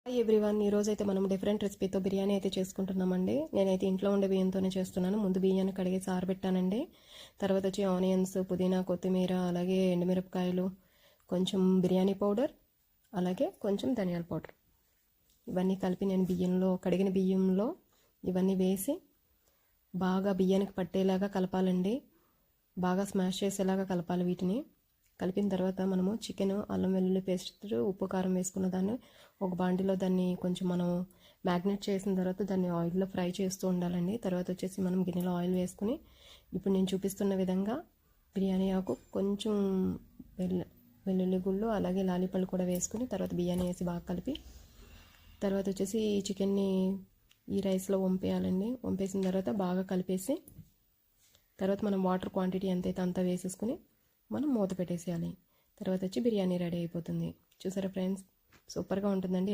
Hi everyone, ఈరోజు అయితే మనం డిఫరెంట్ రెసిపీతో బిర్యానీ అయితే చేసుకుంటున్నామండి. నేనైతే ఇంట్లో ఉండే బియ్యంతోనే చేస్తున్నాను. ముందు బియ్యాన్ని కడిగేసి ఆరబెట్టానండి. తర్వాత వచ్చి ఆనియన్స్, పుదీనా, కొత్తిమీర, అలాగే ఎండుమిరపకాయలు, కొంచెం బిర్యానీ పౌడర్, అలాగే కొంచెం ధనియాల పౌడర్, ఇవన్నీ కలిపి నేను కడిగిన బియ్యంలో ఇవన్నీ వేసి బాగా బియ్యానికి పట్టేలాగా కలపాలండి. బాగా స్మాష్ చేసేలాగా కలపాలి. వీటిని కలిపిన తర్వాత మనము చికెన్, అల్లం వెల్లుల్లి పేస్ట్, ఉప్పు కారం వేసుకున్న దాన్ని ఒక బాండిలో దాన్ని కొంచెం మనం మ్యాగ్నేట్ చేసిన తర్వాత దాన్ని ఆయిల్లో ఫ్రై చేస్తూ ఉండాలండి. తర్వాత వచ్చేసి మనం గిన్నెలో ఆయిల్ వేసుకుని ఇప్పుడు నేను చూపిస్తున్న విధంగా బిర్యానీ ఆకు, కొంచెం వెల్లుల్లి గుళ్ళు, అలాగే లాలిపళ్ళు కూడా వేసుకుని తర్వాత బిర్యానీ వేసి బాగా కలిపి తర్వాత వచ్చేసి ఈ చికెన్ని ఈ రైస్లో వంపేయాలండి. వంపేసిన తర్వాత బాగా కలిపేసి తర్వాత మనం వాటర్ క్వాంటిటీ ఎంతైతే అంతా వేసేసుకుని మనం మూత పెట్టేసేయాలి. తర్వాత వచ్చి బిర్యానీ రెడీ అయిపోతుంది. చూసారా ఫ్రెండ్స్, సూపర్గా ఉంటుందండి.